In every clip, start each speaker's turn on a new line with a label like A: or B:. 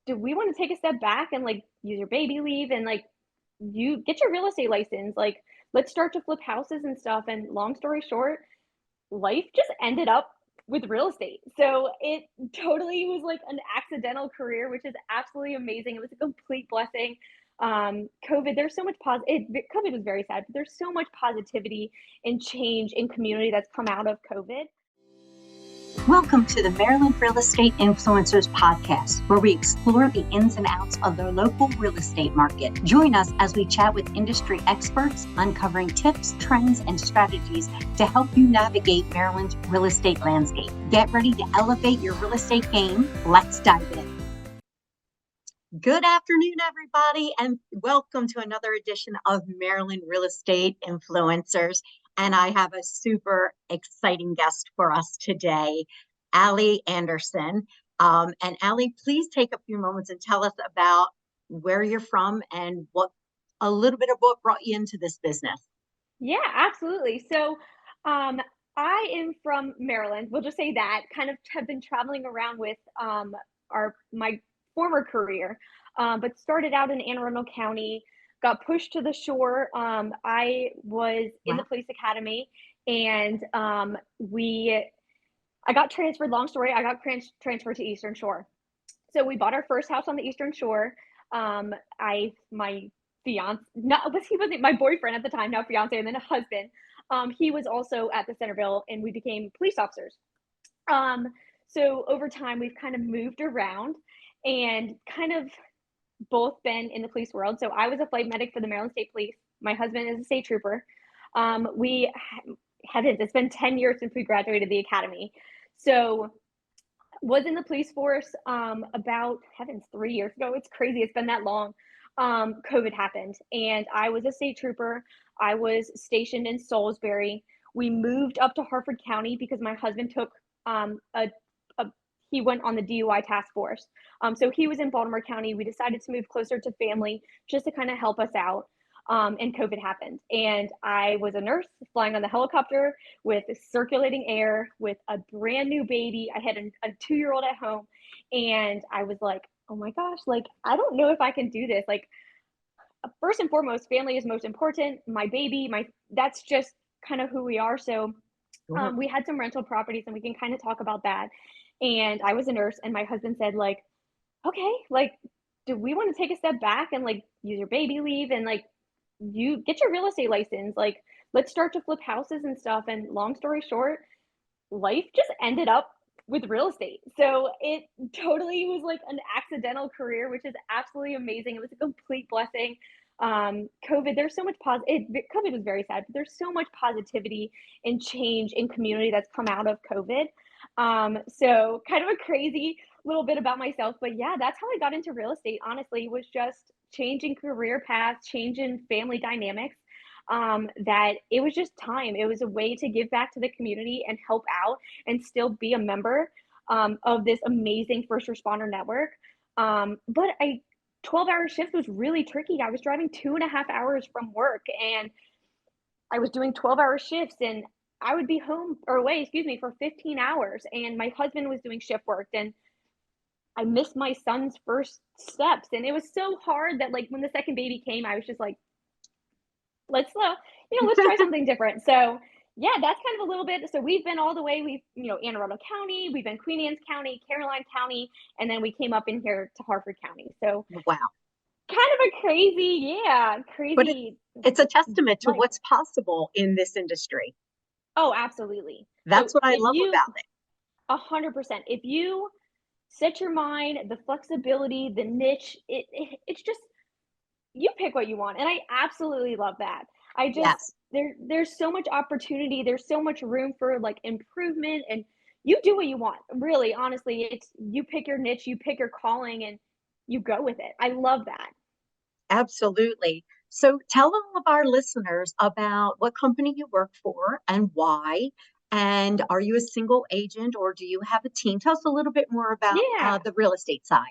A: do we want to take a step back and like use your baby leave and like you get your real estate license? Like, let's start to flip houses and stuff. And long story short, life just ended up with real estate. So it totally was like an accidental career, which is absolutely amazing. It was a complete blessing. COVID, there's so much COVID was very sad, but there's so much positivity and change in community that's come out of COVID.
B: Welcome to the Maryland Real Estate Influencers Podcast, where we explore the ins and outs of the local real estate market. Join us as we chat with industry experts, uncovering tips, trends, and strategies to help you navigate Maryland's real estate landscape. Get ready to elevate your real estate game. Let's dive in. Good afternoon, everybody, and welcome to another edition of Maryland Real Estate Influencers. And I have a super exciting guest for us today, Alyson. And Ally, please take a few moments and tell us about where you're from and a little bit of what brought you into this business.
A: Yeah, absolutely. So, I am from Maryland. We'll just say that. Kind of have been traveling around with my former career, but started out in Anne Arundel County. Got pushed to the shore. I was in the police academy, and I got transferred. Long story, I got transferred to Eastern Shore. So we bought our first house on the Eastern Shore. My fiance, he wasn't my boyfriend at the time, now fiance, and then a husband. He was also at the Centerville, and we became police officers. So over time, we've kind of moved around and kind of both been in the police world. So I was a flight medic for the Maryland State Police. My husband is a state trooper. It's been 10 years since we graduated the academy. So was in the police force about 3 years ago. It's crazy. It's been that long. COVID happened and I was a state trooper. I was stationed in Salisbury. We moved up to Harford County because my husband took he went on the DUI task force. So he was in Baltimore County. We decided to move closer to family just to kind of help us out. And COVID happened. And I was a nurse flying on the helicopter with circulating air with a brand new baby. I had a 2-year-old at home. And I was like, oh my gosh, like, I don't know if I can do this. Like, first and foremost, family is most important. My baby, that's just kind of who we are. So we had some rental properties and we can kind of talk about that. And I was a nurse and my husband said like, okay, like, do we want to take a step back and like use your baby leave and like you get your real estate license? Like, let's start to flip houses and stuff. And long story short, life just ended up with real estate. So it totally was like an accidental career, which is absolutely amazing. It was a complete blessing. COVID, there's so much COVID was very sad, but there's so much positivity and change in community that's come out of COVID. So kind of a crazy little bit about myself, but yeah, that's how I got into real estate. Honestly, was just changing career paths, changing family dynamics. That it was just time. It was a way to give back to the community and help out and still be a member of this amazing first responder network. But 12-hour shift was really tricky. I was driving 2.5 hours from work and I was doing 12-hour shifts and I would be home or away, for 15 hours. And my husband was doing shift work and I missed my son's first steps. And it was so hard that like when the second baby came, I was just like, let's try something different. So yeah, that's kind of a little bit. So we've been all the way, Anne Arundel County, we've been Queen Anne's County, Caroline County, and then we came up in here to Harford County. So
B: wow,
A: kind of a crazy.
B: But it's a testament to
A: life.
B: what's possible in this industry.
A: Oh, absolutely.
B: That's what I love about it.
A: 100%. If you set your mind, the flexibility, the niche, it's just, you pick what you want. And I absolutely love that.
B: Yes.
A: There's so much opportunity. There's so much room for like improvement and you do what you want. Really, honestly, it's you pick your niche, you pick your calling and you go with it. I love that.
B: Absolutely. So tell all of our listeners about what company you work for and why. And are you a single agent or do you have a team? Tell us a little bit more about the real estate side.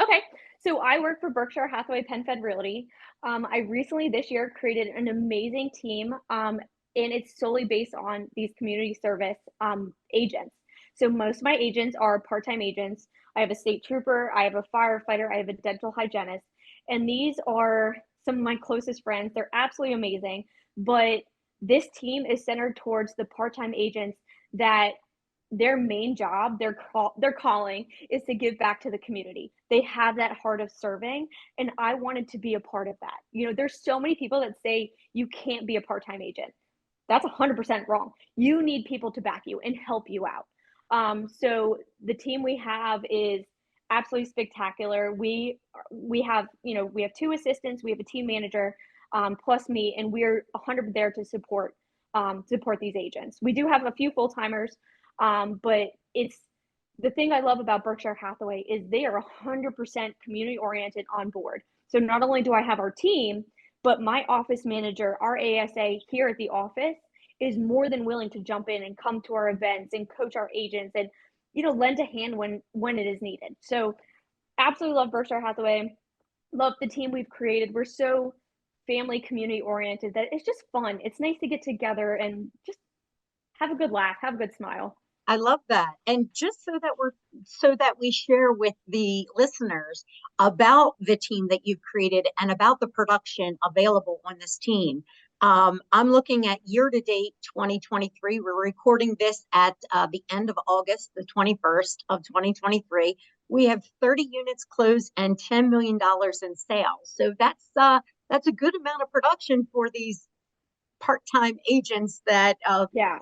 A: Okay. So I work for Berkshire, Hathaway, PenFed Realty. I recently this year created an amazing team, and it's solely based on these community service agents. So most of my agents are part-time agents. I have a state trooper, I have a firefighter, I have a dental hygienist, and these are some of my closest friends. They're absolutely amazing, but this team is centered towards the part-time agents that their main job, their calling is to give back to the community. They have that heart of serving, and I wanted to be a part of that. There's so many people that say you can't be a part-time agent. That's 100% wrong. You need people to back you and help you out. So the team we have is absolutely spectacular. We have we have two assistants, we have a team manager, plus me, and we're 100 there to support these agents. We do have a few full timers, but it's the thing I love about Berkshire Hathaway is they are 100% community oriented on board. So not only do I have our team, but my office manager, our ASA here at the office, is more than willing to jump in and come to our events and coach our agents and lend a hand when it is needed. So absolutely love Berkshire Hathaway. Love the team we've created. We're so family community oriented that it's just fun. It's nice to get together and just have a good laugh, have a good smile.
B: I love that. And just so that we share with the listeners about the team that you've created and about the production available on this team. I'm looking at year to date 2023. We're recording this at the end of August, the 21st of 2023. We have 30 units closed and $10 million in sales. So that's a good amount of production for these part-time agents that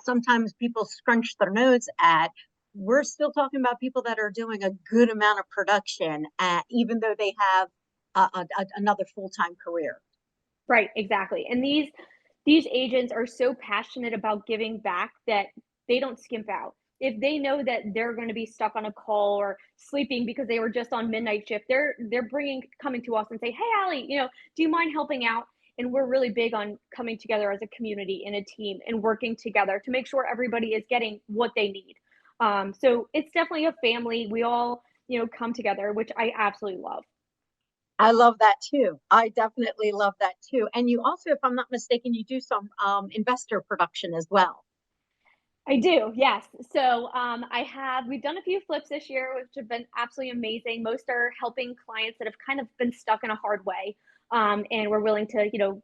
B: sometimes people scrunch their nose at. We're still talking about people that are doing a good amount of production, even though they have another full-time career.
A: Right, exactly. And these agents are so passionate about giving back that they don't skimp out. If they know that they're going to be stuck on a call or sleeping because they were just on midnight shift, they're coming to us and say, "Hey, Allie, do you mind helping out?" And we're really big on coming together as a community and a team and working together to make sure everybody is getting what they need. So it's definitely a family. We all, come together, which I absolutely love.
B: I love that too. I definitely love that too. And you also, if I'm not mistaken, you do some investor production as well.
A: I do, yes. So we've done a few flips this year, which have been absolutely amazing. Most are helping clients that have kind of been stuck in a hard way. And we're willing to,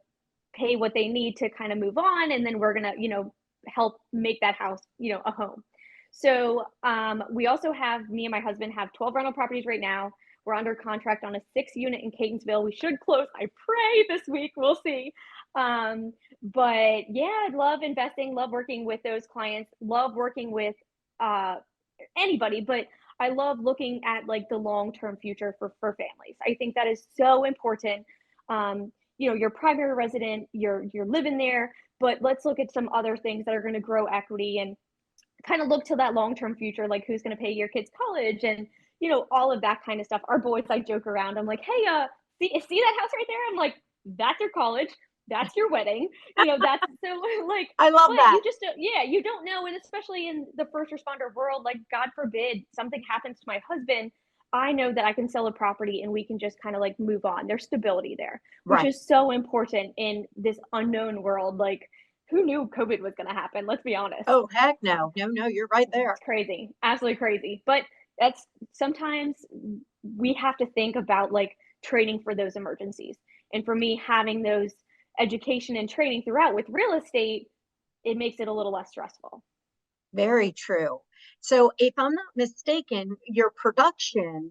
A: pay what they need to kind of move on. And then we're going to, help make that house, a home. So we also me and my husband have 12 rental properties right now. We're under contract on a 6-unit in Catonsville. We should close, I pray, this week. We'll see. But yeah, I love investing, love working with those clients, love working with anybody, but I love looking at like the long-term future for families. I think that is so important. Your primary resident, you're living there, but let's look at some other things that are going to grow equity and kind of look to that long-term future, like who's going to pay your kids college and all of that kind of stuff. Our boys, I joke around. I'm like, "Hey, see that house right there?" I'm like, "That's your college. That's your wedding." That's so like,
B: I love that.
A: You just you don't know. And especially in the first responder world, like God forbid something happens to my husband, I know that I can sell a property and we can just kind of like move on. There's stability there, which is so important in this unknown world. Like, who knew COVID was going to happen? Let's be honest.
B: Oh, heck no. No, you're right there.
A: It's crazy. Absolutely crazy. But that's sometimes we have to think about like training for those emergencies. And for me, having those education and training throughout with real estate, it makes it a little less stressful.
B: Very true. So if I'm not mistaken, your production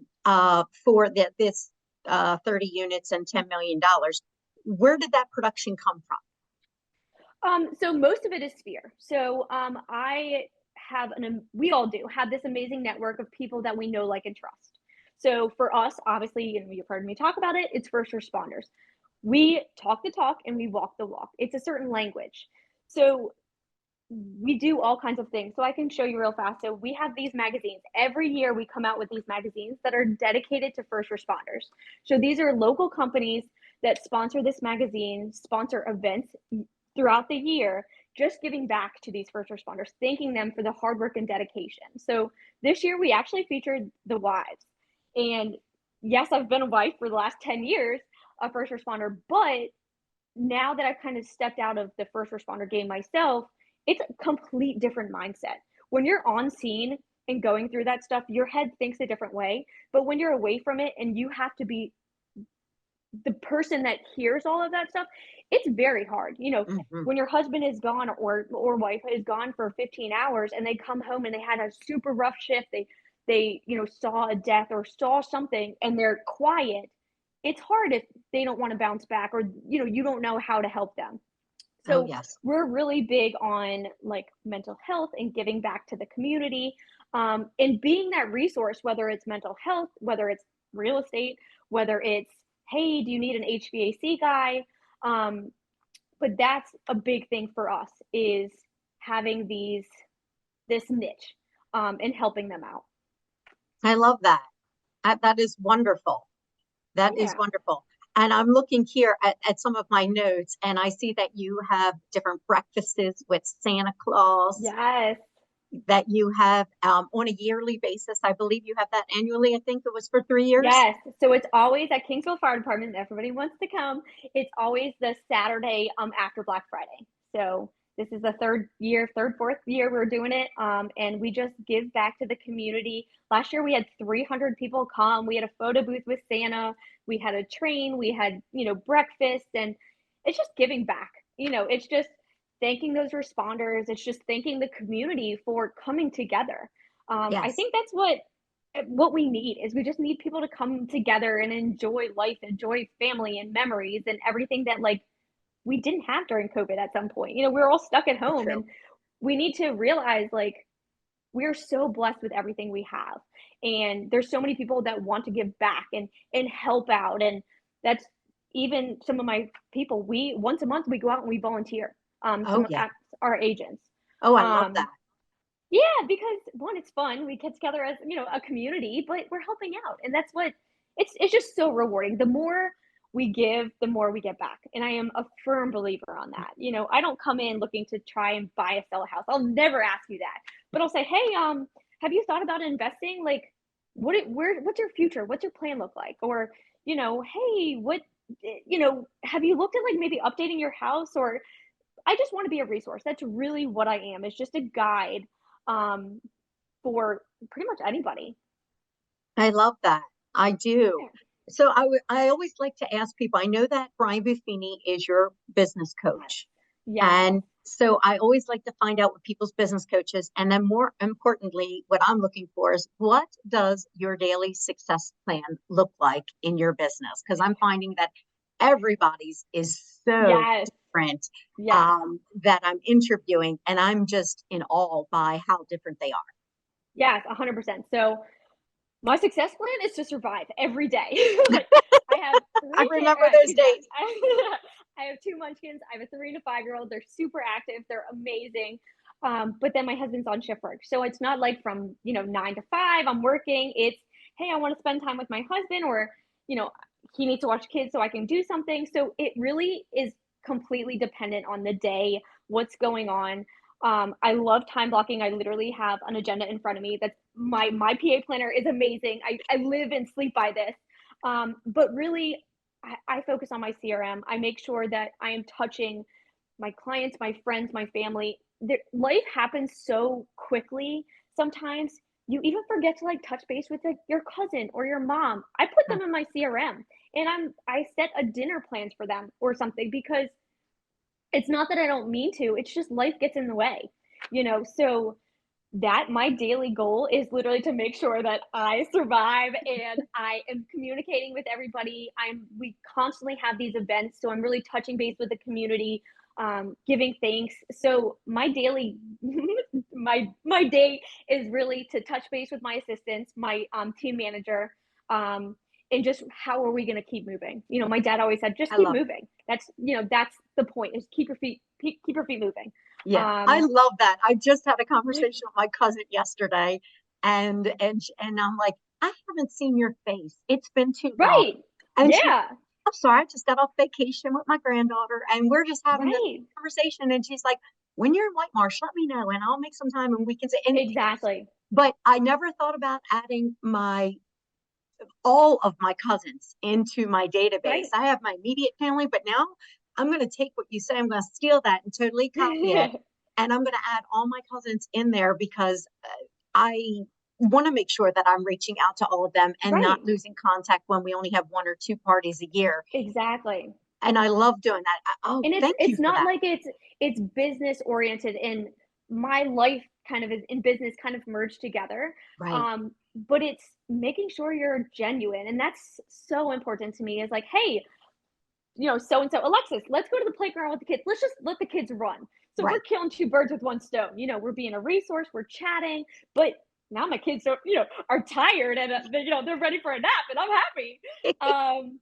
B: for this 30 units and $10 million, where did that production come from?
A: So most of it is Sphere. So we all do have this amazing network of people that we know, like, and trust. So for us, obviously, you've heard me talk about it. It's first responders. We talk the talk and we walk the walk. It's a certain language. So we do all kinds of things. So I can show you real fast. So we have these magazines. Every year we come out with these magazines that are dedicated to first responders. So these are local companies that sponsor this magazine, sponsor events throughout the year, just giving back to these first responders, thanking them for the hard work and dedication. So this year we actually featured the wives. And yes, I've been a wife for the last 10 years, a first responder, but now that I've kind of stepped out of the first responder game myself, it's a complete different mindset. When you're on scene and going through that stuff, your head thinks a different way. But when you're away from it and you have to be the person that hears all of that stuff, it's very hard.
B: Hmm.
A: When your husband is gone or wife is gone for 15 hours and they come home and they had a super rough shift, they saw a death or saw something and they're quiet. It's hard if they don't want to bounce back or you don't know how to help them.
B: Oh,
A: So
B: yes.
A: we're really big on like mental health and giving back to the community, and being that resource, whether it's mental health, whether it's real estate, whether it's, hey, do you need an HVAC guy? But that's a big thing for us is having this niche, and helping them out.
B: I love that. That is wonderful. That is
A: Yeah.
B: wonderful. And I'm looking here at some of my notes, and I see that you have different breakfasts with Santa Claus
A: Yes.
B: that you have on a yearly basis. I believe you have that annually. I think it was for 3 years.
A: Yes. So it's always at Kingsville Fire Department. Everybody wants to come. It's always the Saturday after Black Friday. So this is the fourth year we're doing it. And we just give back to the community. Last year we had 300 people come. We had a photo booth with Santa. We had a train. We had breakfast, and it's just giving back. It's just thanking those responders. It's just thanking the community for coming together. I
B: Yes.
A: think that's what we need is we just need people to come together and enjoy life, enjoy family and memories and everything that like we didn't have during COVID at some point. We were all stuck at
B: So
A: home,
B: true.
A: and we need to realize like we're so blessed with everything we have. And there's so many people that want to give back and help out. And that's even some of my people. We once a month we go out and we volunteer.
B: Oh,
A: Some of
B: yeah.
A: our agents.
B: Oh, I love
A: Um,
B: that.
A: yeah, because one, it's fun. We get together as, a community, but we're helping out. And that's what it's just so rewarding. The more we give, the more we get back. And I am a firm believer on that. I don't come in looking to try and buy or sell a house. I'll never ask you that. But I'll say, "Hey, have you thought about investing? Like what's your future? What's your plan look like?" Or, "Hey, have you looked at like maybe updating your house?" Or I just want to be a resource. That's really what I am. It's just a guide, um, for pretty much anybody.
B: I love that. I do.
A: Yeah.
B: So I always like to ask people, I know that Brian Buffini is your business
A: Yes.
B: coach.
A: Yes.
B: And so I always like to find out what people's business coaches, and then more importantly, what I'm looking for is what does your daily success plan look like in your business? Because I'm finding that everybody's is so
A: Yes.
B: different
A: Yes.
B: that I'm interviewing, and I'm just in awe by how different they are.
A: Yes. 100%. So my success plan is to survive every day. Like, I have
B: I
A: three kids.
B: remember those
A: Yeah,
B: days.
A: I have two munchkins. I have a 3 to 5 year old. They're super active. They're amazing. But then my husband's on shift work, so it's not like from 9 to 5 I'm working. It's, hey, I want to spend time with my husband, or you know he needs to watch kids so I can do something. So it really is completely dependent on the day, what's going on. I love time blocking. I literally have an agenda in front of me. That's my PA planner is amazing. I live and sleep by this. But really, I focus on my CRM. I make sure that I am touching my clients, my friends, my family. Life happens so quickly. Sometimes you even forget to like touch base with like your cousin or your mom. I put them in my CRM, and I set a dinner plans for them or something because it's not that I don't mean to, it's just life gets in the way. So that my daily goal is literally to make sure that I survive and I am communicating with everybody. We constantly have these events, so I'm really touching base with the community, giving thanks. So my daily my day is really to touch base with my assistants, my team manager, um, and just how are we going to keep moving? My dad always said, just
B: I
A: keep
B: love
A: moving. That's the point, is keep your feet moving.
B: Yeah, I
A: Um,
B: love that. I just had a
A: yeah,
B: conversation with my cousin yesterday, and I'm like, I haven't seen your face. It's been too long.
A: right.
B: And she,
A: Yeah.
B: I'm sorry, I just got off vacation with my granddaughter, and we're just having this
A: Right.
B: conversation. And she's like, when you're in White Marsh, let me know, and I'll make some time, and we can say. And
A: Exactly.
B: but I never thought about adding my all of my cousins into my database.
A: Right.
B: I have my immediate family, but now I'm going to take what you say, I'm going to steal that and totally copy it. And I'm going to add all my cousins in there because I want to make sure that I'm reaching out to all of them and not
A: Right.
B: losing contact when we only have one or two parties a year.
A: Exactly.
B: And I love doing that. Oh,
A: And
B: thank you
A: it's
B: for
A: not
B: that.
A: like it's business oriented, and my life kind of is in business kind of merged together.
B: Right,
A: But it's making sure you're genuine, and that's so important to me is like, hey, so and so, Alexis, let's go to the playground with the kids. Let's just let the kids run. So we're
B: right.
A: killing two birds with one stone. We're being a resource, we're chatting, but now my kids are tired, and they're ready for a nap, and I'm happy. Um,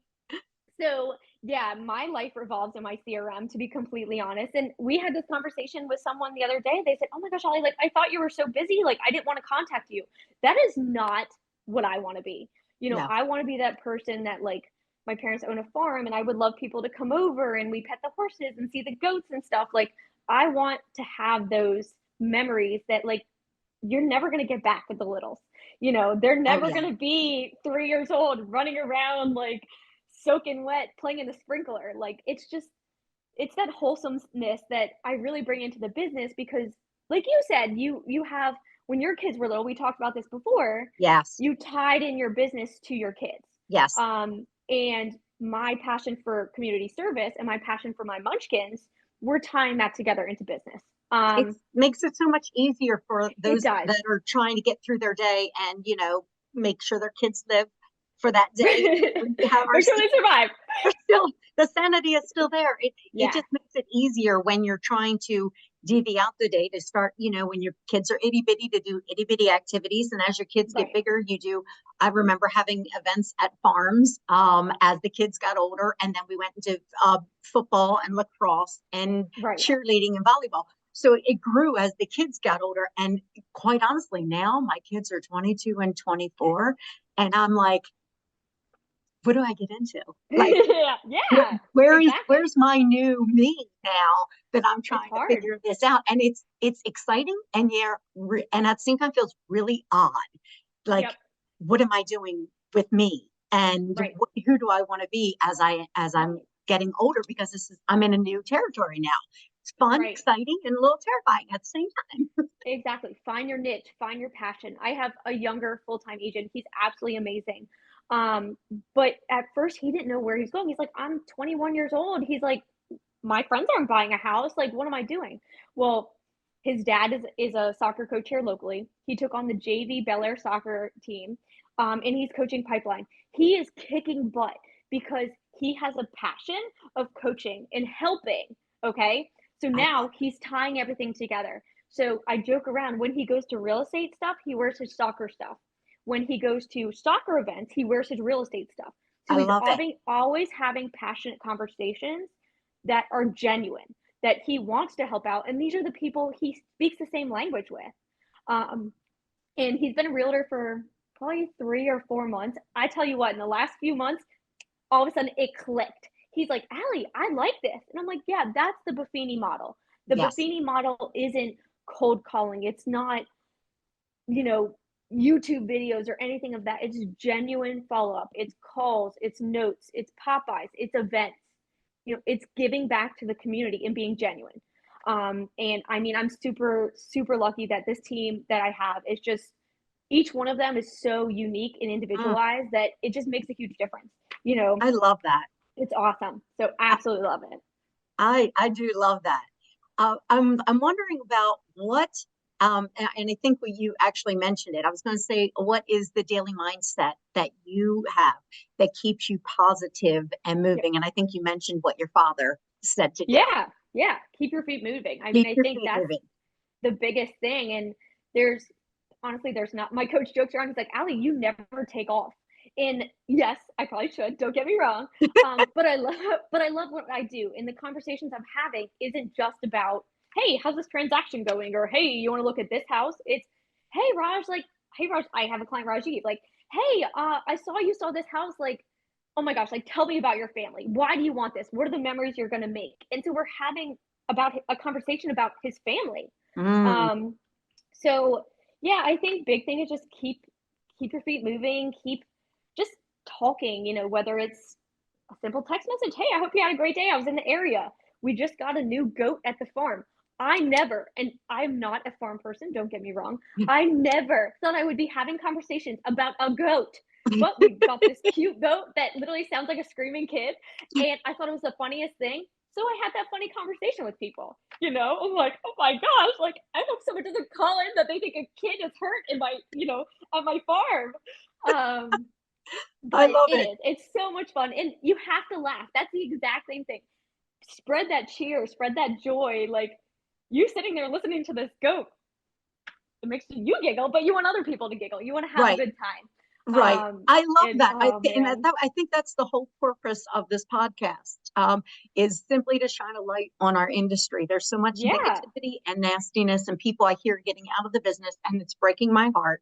A: so yeah, my life revolves in my CRM, to be completely honest. And we had this conversation with someone the other day. They said, "Oh my gosh, Ollie, like I thought you were so busy, like I didn't want to contact you." That is not what I want to be.
B: No,
A: I want to be that person that like my parents own a farm and I would love people to come over and we pet the horses and see the goats and stuff. Like I want to have those memories that like you're never going to get back with the littles. They're
B: oh
A: never
B: yeah,
A: going to be 3 years old running around like soaking wet, playing in the sprinkler. Like it's that wholesomeness that I really bring into the business because, like you said, you have when your kids were little. We talked about this before.
B: yes,
A: You tied in your business to your kids,
B: yes.
A: and my passion for community service and my passion for my munchkins, we're tying that together into business.
B: It makes it so much easier for
A: It
B: those
A: does.
B: that are trying to get through their day and, make sure their kids live for that day. We
A: Make sure they survive.
B: are still, the sanity is still there. It
A: Yeah,
B: just makes it easier when you're trying to divvy out the day to start, when your kids are itty bitty to do itty bitty activities. And as your kids get
A: right,
B: bigger, you do. I remember having events at farms as the kids got older. And then we went into football and lacrosse and
A: right.
B: cheerleading and volleyball. So it grew as the kids got older. And quite honestly, now my kids are 22 and 24. And I'm like, what do I get into? Like,
A: Yeah, yeah, exactly.
B: where's my new me now that I'm
A: It's
B: trying to
A: hard.
B: figure this out? And it's exciting and and at the same time feels really odd. Like,
A: Yep,
B: what am I doing with me? And
A: right,
B: who do I want to be as I'm
A: right,
B: getting older? Because I'm in a new territory now. It's fun,
A: right.
B: exciting, and a little terrifying at the same time.
A: Exactly. Find your niche, find your passion. I have a younger full-time agent. He's absolutely amazing. Um, but at first he didn't know where he's going. He's like, I'm 21 years old. He's like, my friends aren't buying a house. Like, what am I doing? Well, his dad is a soccer coach here locally. He took on the JV Bel Air soccer team, and he's coaching Pipeline. He is kicking butt because he has a passion of coaching and helping. Okay, so
B: I love
A: now he's tying everything together. So I joke around when he goes to real estate stuff, he wears his soccer stuff. When he goes to soccer events, he wears his real estate stuff. So
B: I
A: he's
B: love it.
A: always having passionate conversations that are genuine, that he wants to help out. And these are the people he speaks the same language with. Um, and he's been a realtor for probably 3 or 4 months. I tell you what, in the last few months, all of a sudden it clicked. He's like, Allie, I like this. And I'm like, yeah, that's the Buffini model. The
B: Yes.
A: Buffini model isn't cold calling. It's not, you know, YouTube videos or anything of that. It's genuine follow up. It's calls, it's notes, it's Popeyes, it's events. It's giving back to the community and being genuine. And I mean, I'm super, super lucky that this team that I have is just each one of them is so unique and
B: Mm,
A: individualized that it just makes a huge difference. You know,
B: I love that.
A: it's awesome. So absolutely love it.
B: I do love that. I'm wondering about what and I think you actually mentioned it. I was going to say, what is the daily mindset that you have that keeps you positive and
A: Yep.
B: moving? And I think you mentioned what your father said to do.
A: Yeah. Yeah. Keep your feet moving. I mean,
B: Keep
A: I
B: your
A: think
B: feet
A: that's
B: moving.
A: the biggest thing. And there's honestly, there's not, my coach jokes around. He's like, Allie, you never take off. And yes, I probably should. Don't get me wrong. But I love, but I love what I do. And the conversations I'm having isn't just about, hey, how's this transaction going? Or hey, you want to look at this house? It's, hey, Raj, like, hey, Raj, I have a client, Rajiv, like, hey, I saw you saw this house, like, oh my gosh, like, tell me about your family. Why do you want this? What are the memories you're going to make? And so we're having about a conversation about his family.
B: Mm,
A: Um, so yeah, I think big thing is just keep your feet moving, keep just talking, whether it's a simple text message. Hey, I hope you had a great day. I was in the area. We just got a new goat at the farm. I never, and I'm not a farm person, don't get me wrong. I never thought I would be having conversations about a goat. But we got this cute goat that literally sounds like a screaming kid. And I thought it was the funniest thing. So I had that funny conversation with people. I'm like, oh my gosh, like I hope someone doesn't call in that they think a kid is hurt in my, on my farm. Um,
B: I
A: but
B: love
A: it
B: it.
A: is. It's so much fun. And you have to laugh. That's the exact same thing. Spread that cheer, spread that joy. Like you sitting there listening to this goat, it makes you giggle, but you want other people to giggle. You want to have a
B: Right.
A: good time.
B: Right. I love
A: And
B: that.
A: oh man,
B: I think that's the whole purpose of this podcast, is simply to shine a light on our industry. There's so much
A: yeah,
B: negativity and nastiness and people I hear getting out of the business, and it's breaking my heart.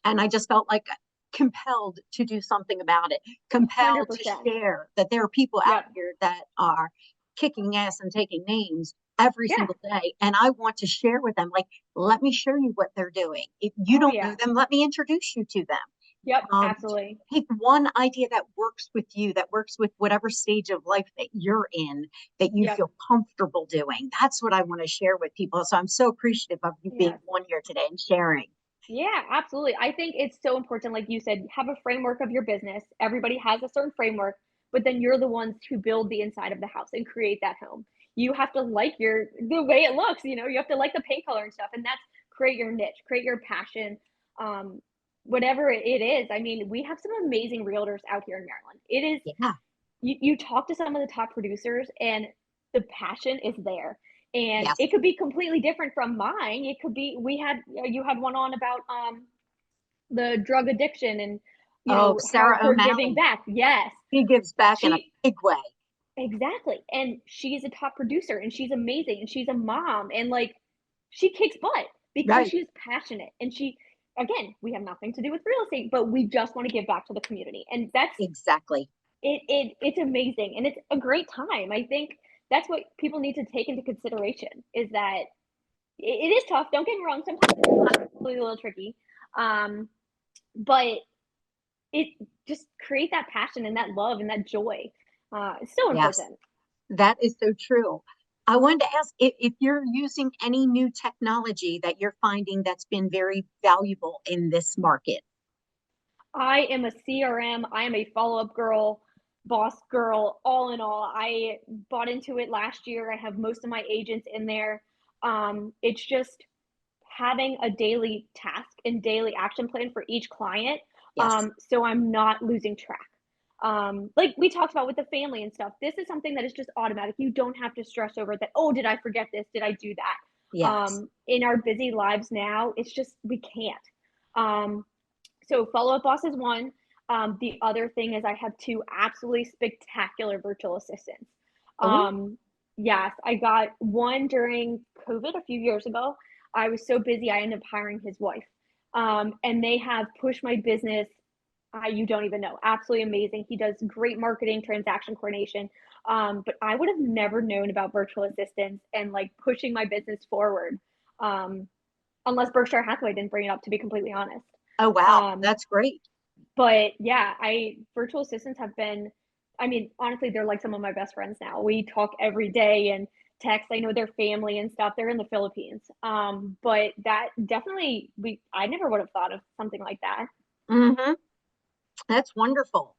B: And I just felt like compelled to do something about it,
A: hundred
B: compelled to
A: percent.
B: share that there are people out
A: Yep.
B: here that are kicking ass and taking names every
A: Yeah.
B: single day. And I want to share with them, like, let me show you what they're doing. If you
A: Oh
B: don't know
A: yeah.
B: them, let me introduce you to them.
A: Yep.
B: um,
A: Absolutely.
B: Pick one idea that works with you, that works with whatever stage of life that you're in, that you
A: Yep.
B: feel comfortable doing. That's what I want to share with people. So I'm so appreciative of you being
A: Yes.
B: on here today and sharing.
A: Yeah, absolutely. I think it's so important, like you said, have a framework of your business. Everybody has a certain framework, but then you're the ones who build the inside of the house and create that home. You have to like the way it looks, you have to like the paint color and stuff. And that's create your niche, create your passion, um, whatever it is. I mean, we have some amazing realtors out here in Maryland. It is
B: Yeah.
A: you talk to some of the top producers and the passion is there, and
B: Yes.
A: it could be completely different from mine. It could be we had you had one on about the drug addiction and
B: Oh,
A: how
B: Sarah
A: her giving
B: O'Malley.
A: back. Yes,
B: She gives back in a
A: she
B: big way.
A: exactly, and she's a top producer and she's amazing and she's a mom and like she kicks butt because
B: Right.
A: she's passionate and she again, we have nothing to do with real estate, but we just want to give back to the community, and that's
B: Exactly.
A: it's amazing and it's a great time. I think that's what people need to take into consideration is that it is tough. Don't get me wrong. Sometimes it's a little tricky. Um, but it just create that passion and that love and that joy. It's so
B: Yes.
A: important.
B: That is so true. I wanted to ask if you're using any new technology that you're finding that's been very valuable in this market.
A: I am a CRM. I am a follow-up girl, boss girl, all in all. I bought into it last year. I have most of my agents in there. It's just having a daily task and daily action plan for each client.
B: Yes.
A: So I'm not losing track. Like we talked about with the family and stuff, this is something that is just automatic. You don't have to stress over that. Oh, did I forget this? Did I do that?
B: Yes.
A: In our busy lives now, it's just, we can't. Um, so follow up boss is one. The other thing is I have two absolutely spectacular virtual assistants.
B: Oh,
A: Um, yes, I got one during COVID a few years ago. I was so busy, I ended up hiring his wife. And they have pushed my business. You don't even know. Absolutely amazing. He does great marketing, transaction coordination. But I would have never known about virtual assistants and like pushing my business forward, um, unless Berkshire Hathaway didn't bring it up, to be completely honest.
B: oh, wow.
A: Um,
B: That's great.
A: but yeah, I virtual assistants have been, I mean, honestly, they're like some of my best friends now. We talk every day and text. I know their family and stuff. They're in the Philippines. But that definitely I never would have thought of something like that.
B: Hmm. That's wonderful.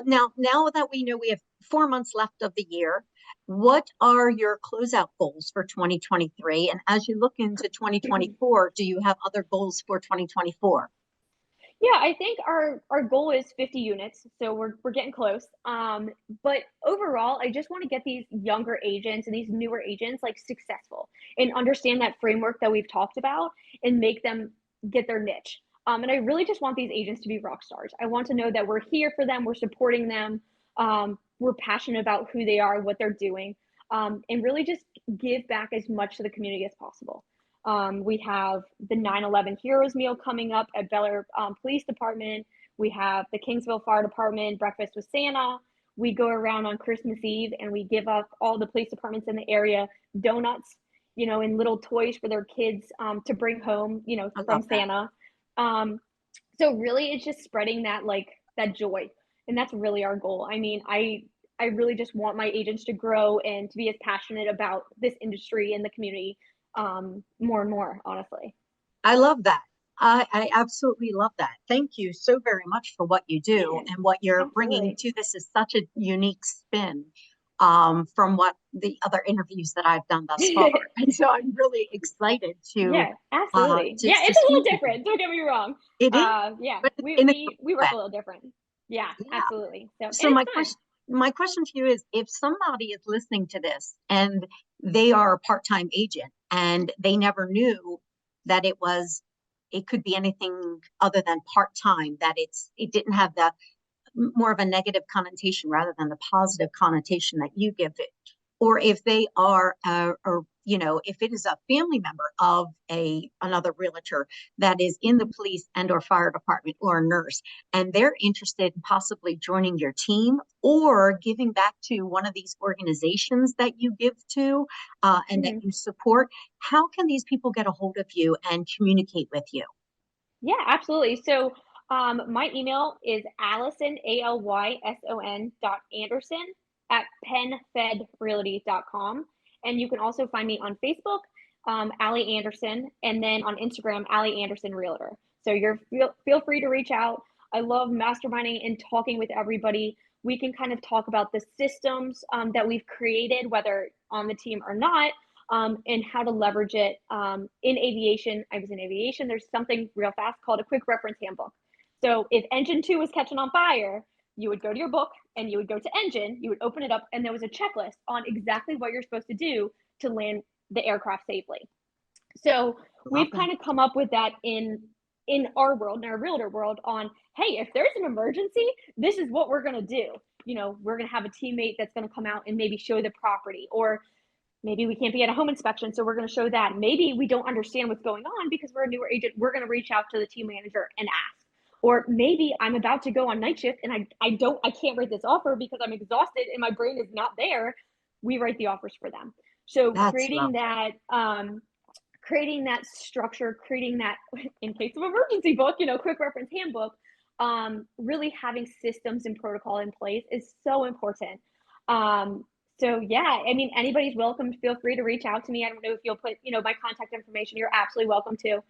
B: Now that we know we have 4 months left of the year, what are your closeout goals for 2023? And as you look into 2024, do you have other goals for 2024?
A: Yeah, I think our goal is 50 units, so we're getting close. But overall, I just want to get these younger agents and these newer agents like successful and understand that framework that we've talked about and make them get their niche. And I really just want these agents to be rock stars. I want to know that we're here for them, we're supporting them, we're passionate about who they are, what they're doing, and really just give back as much to the community as possible. We have the 9/11 Heroes Meal coming up at Bel Air Police Department. We have the Kingsville Fire Department Breakfast with Santa. We go around on Christmas Eve and we give up all the police departments in the area donuts, and little toys for their kids to bring home,
B: I
A: from
B: love that.
A: Santa. Um, so really, it's just spreading that that joy, and that's really our goal. I mean, I really just want my agents to grow and to be as passionate about this industry and the community more and more, honestly.
B: I love that. I absolutely love that. Thank you so very much for what you do,
A: Yeah,
B: and what you're bringing
A: absolutely.
B: to this is such a unique spin from what the other interviews that I've done thus far. And so I'm really excited
A: Yeah, absolutely. Yeah,
B: to
A: it's a little
B: speak with you.
A: different. Don't get me wrong.
B: It is,
A: Yeah,
B: but
A: we
B: in a
A: we
B: good
A: we work
B: way.
A: a little different. Yeah,
B: Yeah.
A: absolutely. So, and
B: So
A: it's fun.
B: my question to you is, if somebody is listening to this and they are a part-time agent and they never knew that it could be anything other than part-time, that it didn't have the more of a negative connotation rather than the positive connotation that you give it, or if they are, or if it is a family member of another realtor that is in the police and or fire department or a nurse, and they're interested in possibly joining your team or giving back to one of these organizations that you give to, and that
A: Mhm.
B: you support, how can these people get a hold of you and communicate with you?
A: Yeah, absolutely. So, my email is Alyson, Alyson at PenFedRealty.com. And you can also find me on Facebook, Allie Anderson, and then on Instagram, Allie Anderson Realtor. So feel free to reach out. I love masterminding and talking with everybody. We can kind of talk about the systems that we've created, whether on the team or not, and how to leverage it in aviation. I was in aviation. There's something real fast called a quick reference handbook. So if engine 2 was catching on fire, you would go to your book and you would go to engine, you would open it up, and there was a checklist on exactly what you're supposed to do to land the aircraft safely. So
B: Love
A: we've
B: that.
A: kind of come up with that in our world, in our realtor world, on, hey, if there's an emergency, this is what we're going to do. We're going to have a teammate that's going to come out and maybe show the property, or maybe we can't be at a home inspection, so we're going to show that. Maybe we don't understand what's going on because we're a newer agent. We're going to reach out to the team manager and ask. Or maybe I'm about to go on night shift and I can't write this offer because I'm exhausted and my brain is not there. We write the offers for them. So
B: That's lovely.
A: creating that structure, creating that in case of emergency book, quick reference handbook, really having systems and protocol in place is so important. So yeah, I mean, anybody's welcome. Feel free to reach out to me. I don't know if you'll put, my contact information. You're absolutely welcome to.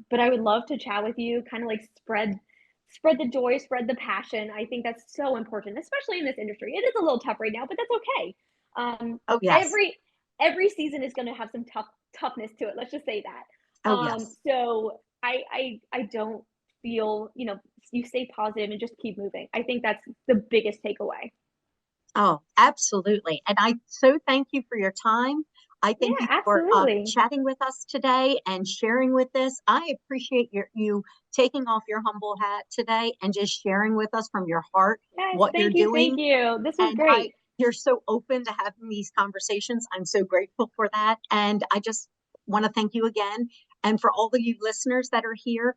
A: But I would love to chat with you, kind of like spread the joy, spread the passion. I think that's so important, especially in this industry. It is a little tough right now, but that's okay.
B: Oh yes.
A: Every season is going to have some toughness to it. Let's just say that.
B: Oh yes.
A: So I don't feel, you stay positive and just keep moving. I think that's the biggest takeaway.
B: Oh, absolutely. And I so thank you for your time. I thank
A: Yeah,
B: you for
A: absolutely.
B: chatting with us today and sharing with this. I appreciate you taking off your humble hat today and just sharing with us from your heart
A: Yes,
B: what you're
A: thank you. Thank
B: doing.
A: you. This was
B: And
A: great.
B: you're so open to having these conversations. I'm so grateful for that. And I just want to thank you again. And for all of you listeners that are here,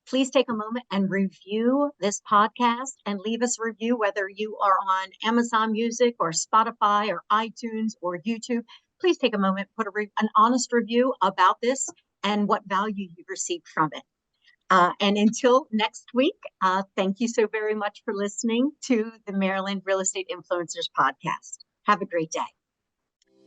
B: please take a moment and review this podcast and leave us a review, whether you are on Amazon Music or Spotify or iTunes or YouTube. Please take a moment, put an honest review about this and what value you received from it. And until next week, thank you so very much for listening to the Maryland Real Estate Influencers podcast. Have a great day.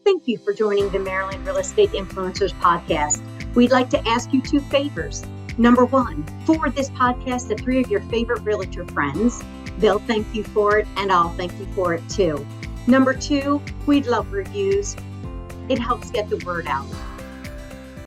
B: Thank you for joining the Maryland Real Estate Influencers podcast. We'd like to ask you 2 favors. Number 1, forward this podcast to 3 of your favorite realtor friends. They'll thank you for it, and I'll thank you for it too. Number 2, we'd love reviews. It helps get the word out.